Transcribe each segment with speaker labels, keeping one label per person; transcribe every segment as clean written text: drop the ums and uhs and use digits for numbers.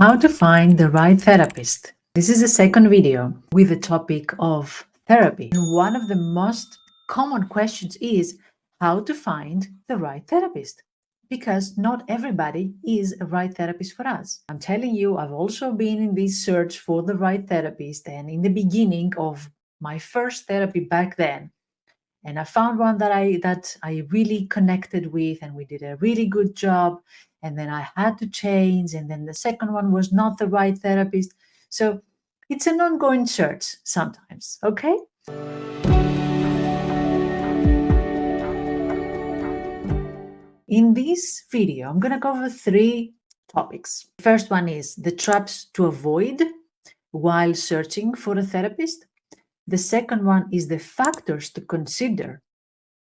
Speaker 1: How to find the right therapist. This is the second video with the topic of therapy. And one of the most common questions is how to find the right therapist. Because not everybody is a right therapist for us. I'm telling you, I've also been in this search for the right therapist. And in the beginning of my first therapy back then, and I found one that I really connected with, and we did a really good job. And then I had to change, and then the second one was not the right therapist. So it's an ongoing search sometimes. Okay. In this video, I'm going to cover three topics. The first one is the traps to avoid while searching for a therapist. The second one is the factors to consider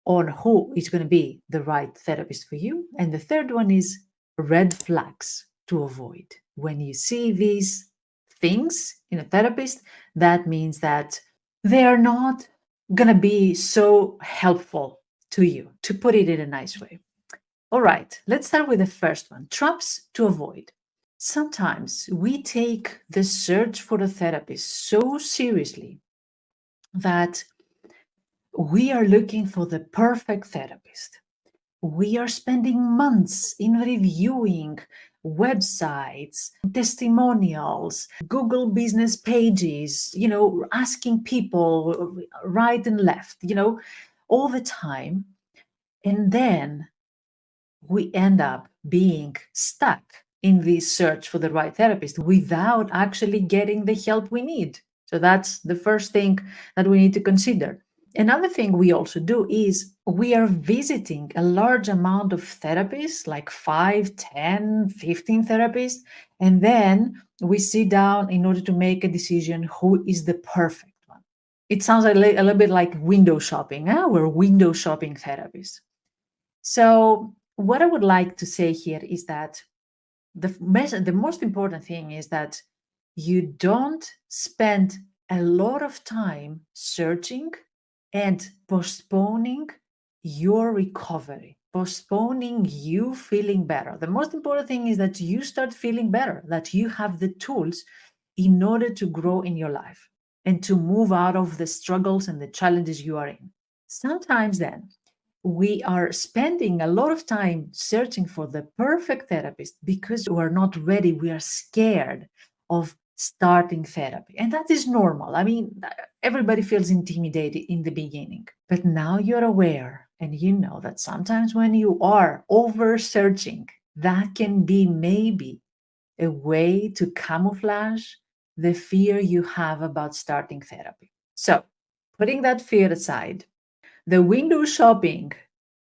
Speaker 1: on who is going to be the right therapist for you. And the third one is red flags to avoid. When you see these things in a therapist, that means that they are not going to be so helpful to you, to put it in a nice way. All right, let's start with the first one, traps to avoid. Sometimes we take the search for a therapist so seriously that we are looking for the perfect therapist. We are spending months in reviewing websites, testimonials, Google business pages, asking people right and left, all the time. And then we end up being stuck in this search for the right therapist without actually getting the help we need. So that's the first thing that we need to consider. Another thing we also do is we are visiting a large amount of therapists, like 5, 10, 15 therapists, and then we sit down in order to make a decision who is the perfect one. It sounds a little bit like window shopping. We're window shopping therapists. So what I would like to say here is that the most important thing is that you don't spend a lot of time searching and postponing your recovery, postponing you feeling better. The most important thing is that you start feeling better, that you have the tools in order to grow in your life and to move out of the struggles and the challenges you are in. Sometimes then we are spending a lot of time searching for the perfect therapist because we're not ready. We are scared of starting therapy. And that is normal. I mean, everybody feels intimidated in the beginning. But now you're aware and you know that sometimes when you are over searching, that can be maybe a way to camouflage the fear you have about starting therapy. So, putting that fear aside, the window shopping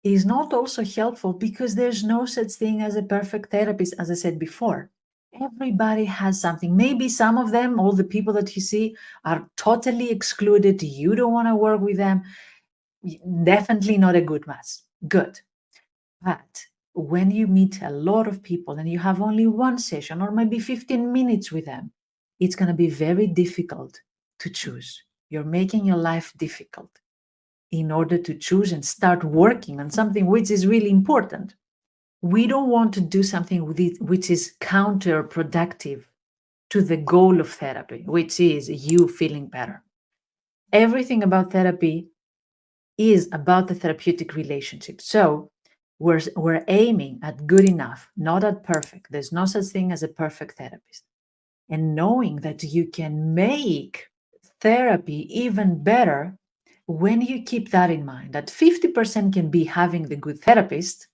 Speaker 1: is not also helpful because there's no such thing as a perfect therapist, as I said before. Everybody has something. Maybe some of them, all the people that you see, are totally excluded. You don't want to work with them. Definitely not a good match. Good. But when you meet a lot of people and you have only one session or maybe 15 minutes with them, it's going to be very difficult to choose. You're making your life difficult in order to choose and start working on something which is really important. We don't want to do something which is counterproductive to the goal of therapy, which is you feeling better. Everything about therapy is about the therapeutic relationship. So we're aiming at good enough, not at perfect. There's no such thing as a perfect therapist. And knowing that you can make therapy even better when you keep that in mind, that 50% can be having the good therapist,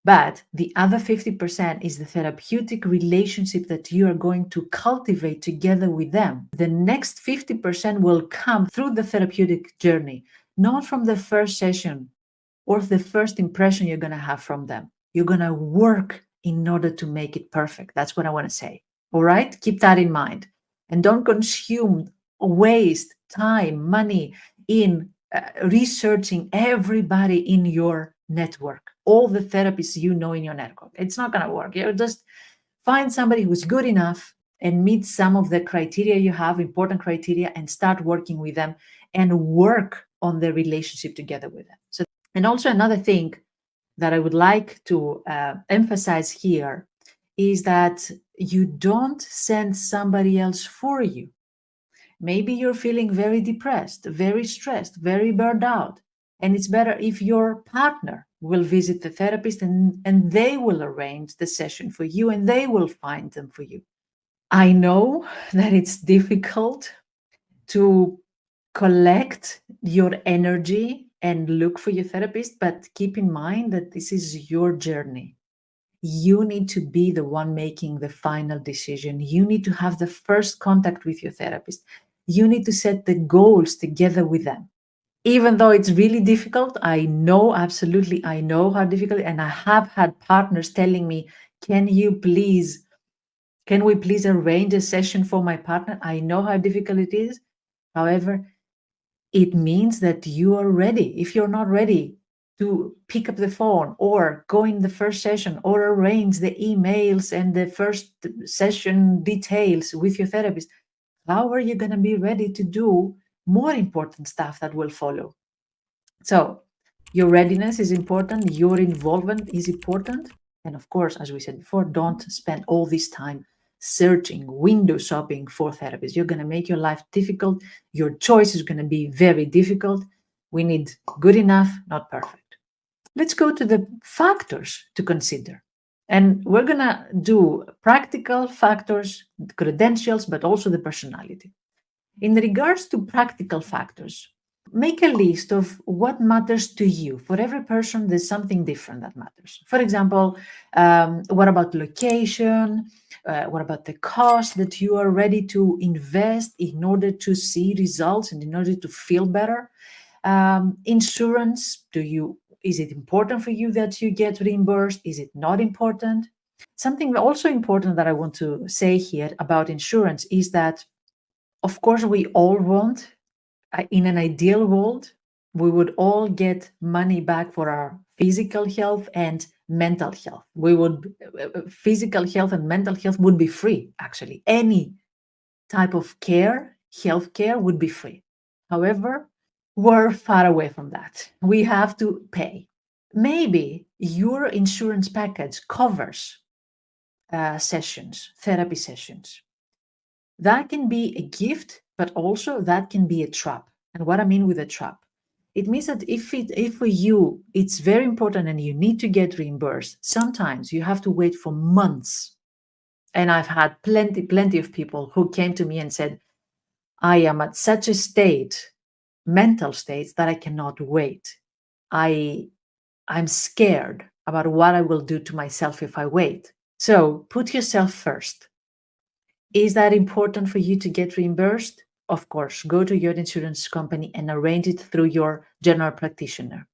Speaker 1: but the other 50% is the therapeutic relationship that you are going to cultivate together with them. The next 50% will come through the therapeutic journey, not from the first session or the first impression you're going to have from them. You're going to work in order to make it perfect. That's what I want to say. All right? Keep that in mind. And don't consume, waste time, money in researching everybody in your network, all the therapists you know in your network. It's not going to work. You just find somebody who's good enough and meets some of the criteria you have, important criteria, and start working with them and work on the relationship together with them. So, and also another thing that I would like to emphasize here is that you don't send somebody else for you. Maybe you're feeling very depressed, very stressed, very burned out. And it's better if your partner will visit the therapist and they will arrange the session for you and they will find them for you. I know that it's difficult to collect your energy and look for your therapist, but keep in mind that this is your journey. You need to be the one making the final decision. You need to have the first contact with your therapist. You need to set the goals together with them. Even though it's really difficult, I know, absolutely, I know how difficult, and I have had partners telling me, can we please arrange a session for my partner? I know how difficult it is. However, it means that you are ready. If you're not ready to pick up the phone or go in the first session or arrange the emails and the first session details with your therapist, how are you going to be ready to do more important stuff that will follow? So, your readiness is important, your involvement is important. And of course, as we said before, don't spend all this time searching, window shopping for therapists. You're going to make your life difficult. Your choice is going to be very difficult. We need good enough, not perfect. Let's go to the factors to consider. And we're going to do practical factors, credentials, but also the personality. In regards to practical factors, make a list of what matters to you. For every person, there's something different that matters. For example, what about location? What about the cost that you are ready to invest in order to see results and in order to feel better? Insurance, is it important for you that you get reimbursed? Is it not important? Something also important that I want to say here about insurance is that, of course, we all want, in an ideal world, we would all get money back for our physical health and mental health. Physical health and mental health would be free, actually. Any type of care, healthcare would be free. However, we're far away from that. We have to pay. Maybe your insurance package covers therapy sessions. That can be a gift, but also that can be a trap. And what I mean with a trap, it means that if for you it's very important and you need to get reimbursed, sometimes you have to wait for months. And I've had plenty of people who came to me and said, I am at such a state, mental states, that I cannot wait. I'm scared about what I will do to myself if I wait. So put yourself first. Is that important for you to get reimbursed? Of course, go to your insurance company and arrange it through your general practitioner.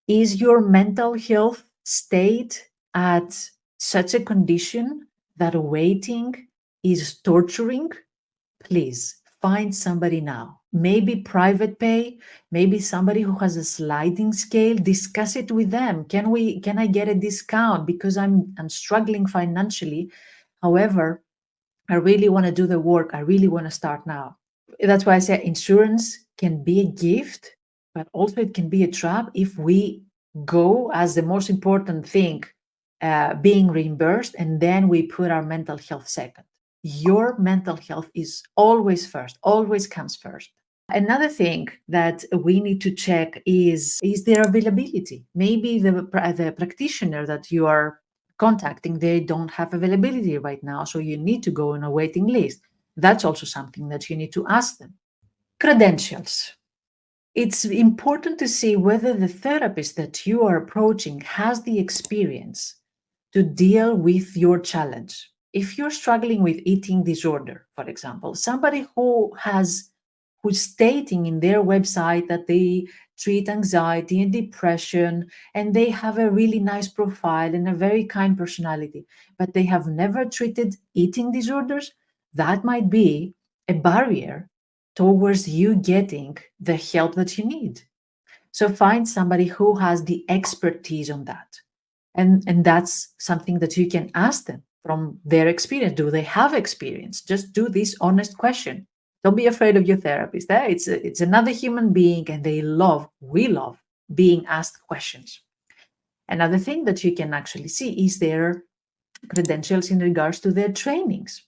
Speaker 1: Is your mental health state at such a condition that waiting is torturing? Please find somebody now. Maybe private pay, maybe somebody who has a sliding scale. Discuss it with them. Can I get a discount because I'm struggling financially? However, I really want to do the work. I really want to start now. That's why I say insurance can be a gift, but also it can be a trap if we go as the most important thing, being reimbursed, and then we put our mental health second. Your mental health is always first, always comes first. Another thing that we need to check is their availability. Maybe the practitioner that you are contacting, they don't have availability right now, so you need to go on a waiting list. That's also something that you need to ask them. Credentials. It's important to see whether the therapist that you are approaching has the experience to deal with your challenge. If you're struggling with eating disorder, for example, somebody who's stating in their website that they treat anxiety and depression and they have a really nice profile and a very kind personality, but they have never treated eating disorders, that might be a barrier towards you getting the help that you need. So find somebody who has the expertise on that. And that's something that you can ask them from their experience. Do they have experience? Just do this honest question. Don't be afraid of your therapist. It's another human being, and we love being asked questions. Another thing that you can actually see is their credentials in regards to their trainings.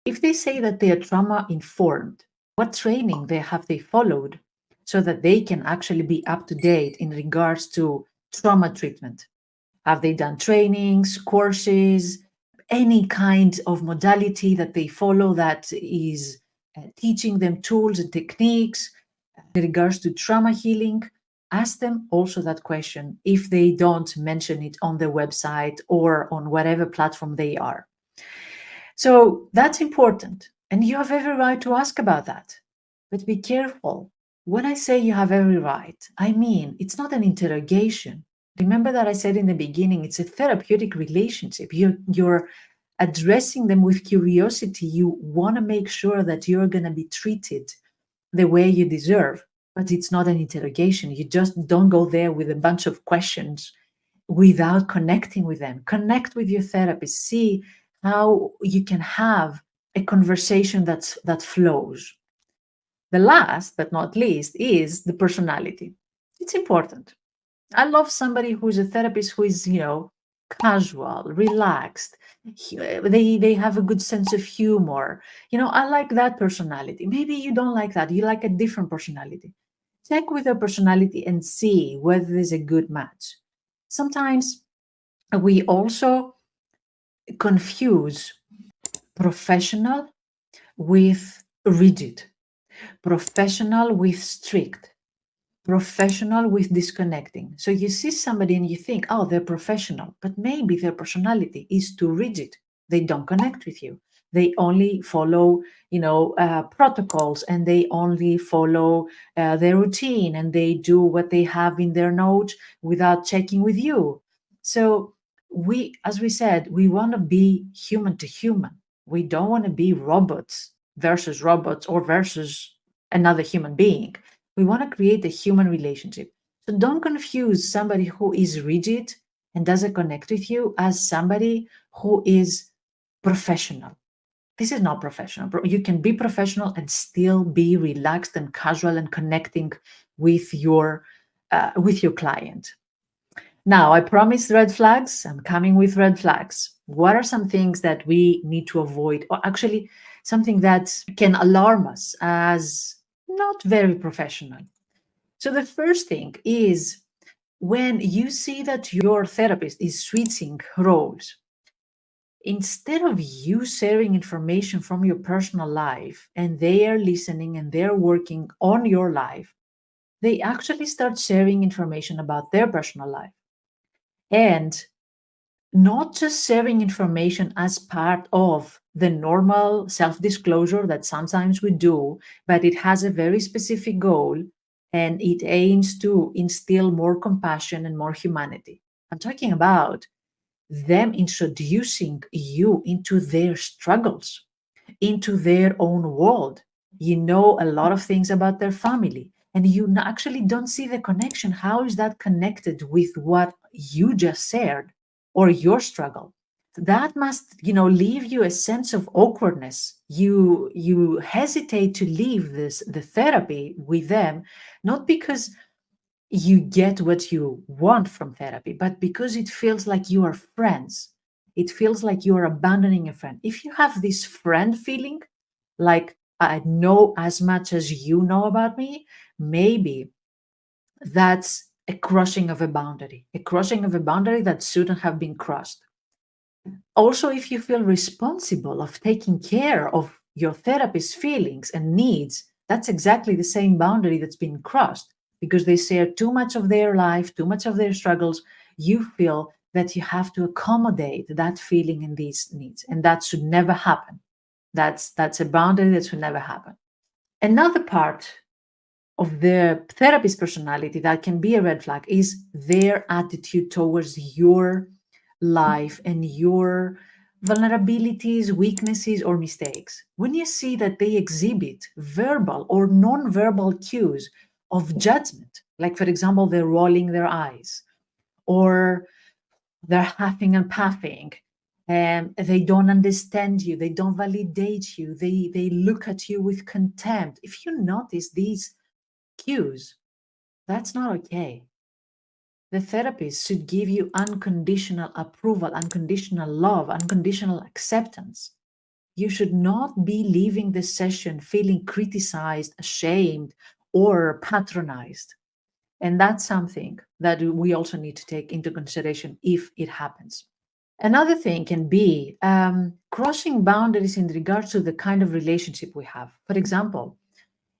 Speaker 1: If they say that they are trauma informed, what training have they followed so that they can actually be up to date in regards to trauma treatment? Have they done trainings, courses, any kind of modality that they follow that is teaching them tools and techniques in regards to trauma healing? Ask them also that question if they don't mention it on their website or on whatever platform they are. So that's important. And you have every right to ask about that. But be careful. When I say you have every right, I mean it's not an interrogation. Remember that I said in the beginning, it's a therapeutic relationship. You're addressing them with curiosity. You want to make sure that you're going to be treated the way you deserve. But it's not an interrogation. You just don't go there with a bunch of questions without connecting with them. Connect with your therapist. See how you can have a conversation that flows. The last but not least is the personality. It's important. I love somebody who's a therapist who is, casual, relaxed. They have a good sense of humor. I like that personality. Maybe you don't like that. You like a different personality. Check with their personality and see whether there's a good match. Sometimes we also confuse professional with rigid, professional with strict, professional with disconnecting. So you see somebody and you think, oh, they're professional, but maybe their personality is too rigid. They don't connect with you. They only follow, protocols, and they only follow their routine, and they do what they have in their notes without checking with you. So as we said, we want to be human to human. We don't want to be robots or versus another human being. We want to create a human relationship. So don't confuse somebody who is rigid and doesn't connect with you as somebody who is professional. This is not professional. You can be professional and still be relaxed and casual and connecting with your client. Now, I promised red flags. I'm coming with red flags. What are some things that we need to avoid, or actually something that can alarm us as not very professional? So, the first thing is when you see that your therapist is switching roles, instead of you sharing information from your personal life and they are listening and they're working on your life, they actually start sharing information about their personal life. And not just sharing information as part of the normal self disclosure that sometimes we do, but it has a very specific goal and it aims to instill more compassion and more humanity. I'm talking about them introducing you into their struggles, into their own world. You know a lot of things about their family, and you actually don't see the connection. How is that connected with what you just shared or your struggle? That must, leave you a sense of awkwardness. You hesitate to leave the therapy with them, not because you get what you want from therapy, but because it feels like you are friends. It feels like you are abandoning a friend. If you have this friend feeling, like I know as much as you know about me, maybe that's a crossing of a boundary that shouldn't have been crossed. Also, if you feel responsible of taking care of your therapist's feelings and needs, that's exactly the same boundary that's been crossed because they share too much of their life, too much of their struggles. You feel that you have to accommodate that feeling and these needs, and that should never happen. That's a boundary that should never happen. Another part of the therapist personality that can be a red flag is their attitude towards your life and your vulnerabilities, weaknesses, or mistakes. When you see that they exhibit verbal or non-verbal cues of judgment, like for example, they're rolling their eyes or they're huffing and puffing, and they don't understand you, they don't validate you, they look at you with contempt. If you notice these cues, that's not okay. The therapist should give you unconditional approval, unconditional love, unconditional acceptance. You should not be leaving the session feeling criticized, ashamed, or patronized. And that's something that we also need to take into consideration if it happens. Another thing can be crossing boundaries in regards to the kind of relationship we have. For example,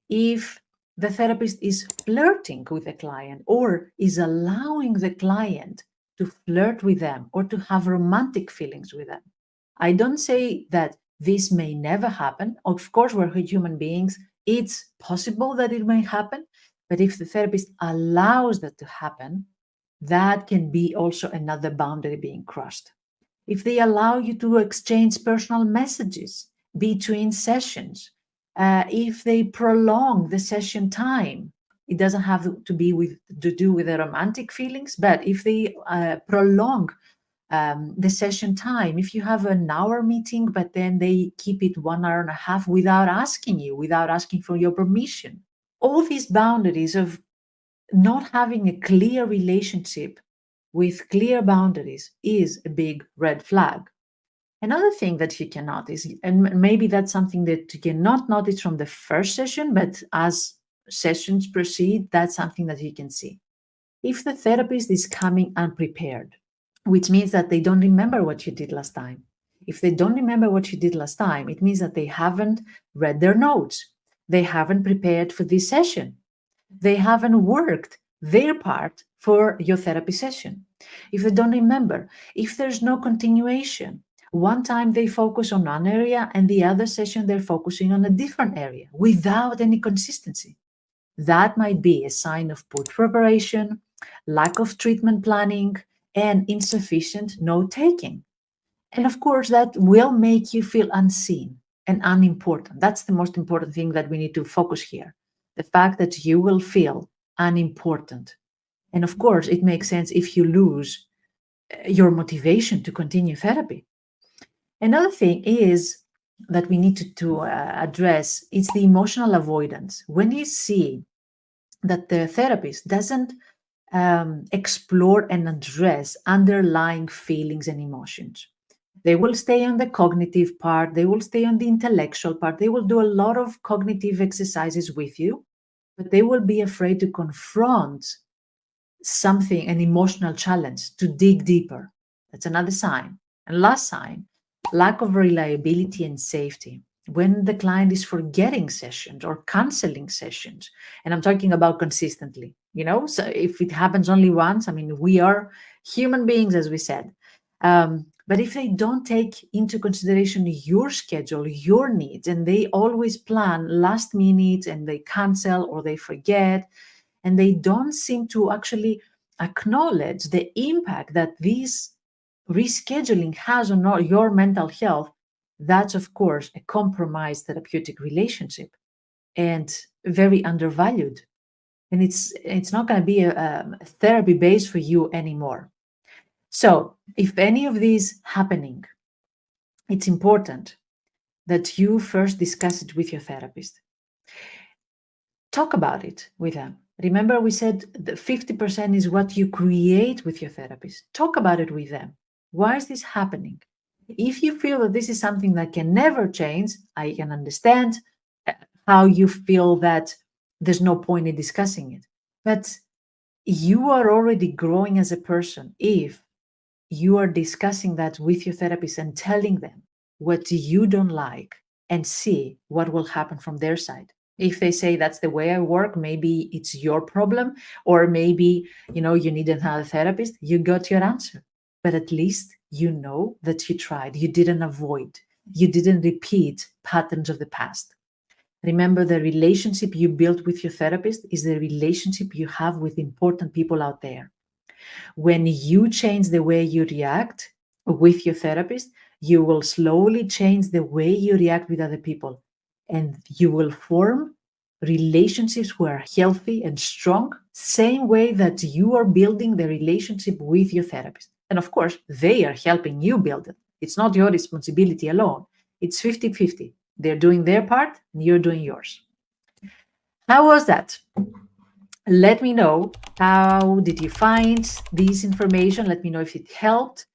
Speaker 1: if the therapist is flirting with the client or is allowing the client to flirt with them or to have romantic feelings with them. I don't say that this may never happen. Of course, we're human beings. It's possible that it may happen. But if the therapist allows that to happen, that can be also another boundary being crossed. If they allow you to exchange personal messages between sessions, if they prolong the session time, it doesn't have to be to do with the romantic feelings, but if they prolong the session time, if you have an hour meeting, but then they keep it 1 hour and a half without asking you, without asking for your permission, all these boundaries of not having a clear relationship with clear boundaries is a big red flag. Another thing that you can notice, and maybe that's something that you cannot notice from the first session, but as sessions proceed, that's something that you can see. If the therapist is coming unprepared, which means that they don't remember what you did last time. If they don't remember what you did last time, it means that they haven't read their notes. They haven't prepared for this session. They haven't worked their part for your therapy session. If they don't remember, if there's no continuation, one time they focus on one area and the other session they're focusing on a different area without any consistency. That might be a sign of poor preparation, lack of treatment planning, and insufficient note taking. And of course, that will make you feel unseen and unimportant. That's the most important thing that we need to focus here. The fact that you will feel unimportant. And of course, it makes sense if you lose your motivation to continue therapy. Another thing is that we need to address is the emotional avoidance. When you see that the therapist doesn't explore and address underlying feelings and emotions, they will stay on the cognitive part, they will stay on the intellectual part, they will do a lot of cognitive exercises with you, but they will be afraid to confront something, an emotional challenge, to dig deeper. That's another sign. And last sign, lack of reliability and safety. When the client is forgetting sessions or canceling sessions, and I'm talking about consistently, so if it happens only once, I mean, we are human beings, as we said. But if they don't take into consideration your schedule, your needs, and they always plan last minute and they cancel or they forget, and they don't seem to actually acknowledge the impact that this rescheduling has on your mental health, that's of course a compromised therapeutic relationship and very undervalued. And it's not going to be a therapy base for you anymore. So if any of these happening, it's important that you first discuss it with your therapist. Talk about it with them. Remember, we said the 50% is what you create with your therapist. Talk about it with them. Why is this happening? If you feel that this is something that can never change, I can understand how you feel that there's no point in discussing it. But you are already growing as a person if you are discussing that with your therapist and telling them what you don't like and see what will happen from their side. If they say that's the way I work, maybe it's your problem, or maybe you need another therapist, you got your answer. But at least you know that you tried, you didn't avoid, you didn't repeat patterns of the past. Remember, the relationship you built with your therapist is the relationship you have with important people out there. When you change the way you react with your therapist, you will slowly change the way you react with other people. And you will form relationships who are healthy and strong, same way that you are building the relationship with your therapist. And of course, they are helping you build it. It's not your responsibility alone. It's 50-50. They're doing their part and you're doing yours. How was that? Let me know, how did you find this information? Let me know if it helped.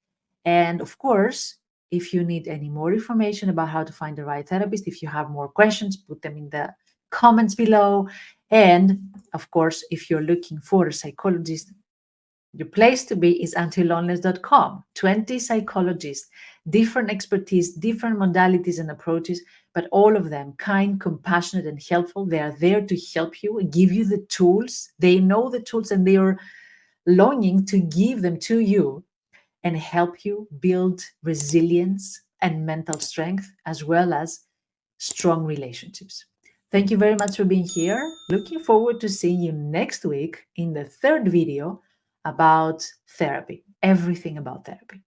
Speaker 1: And of course, if you need any more information about how to find the right therapist, if you have more questions, put them in the comments below. And of course, if you're looking for a psychologist, the place to be is antiloneliness.com. 20 psychologists, different expertise, different modalities and approaches, but all of them kind, compassionate, and helpful. They are there to help you, give you the tools. They know the tools and they are longing to give them to you and help you build resilience and mental strength, as well as strong relationships. Thank you very much for being here. Looking forward to seeing you next week in the third video about therapy, everything about therapy.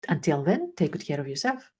Speaker 1: Until then, take good care of yourself.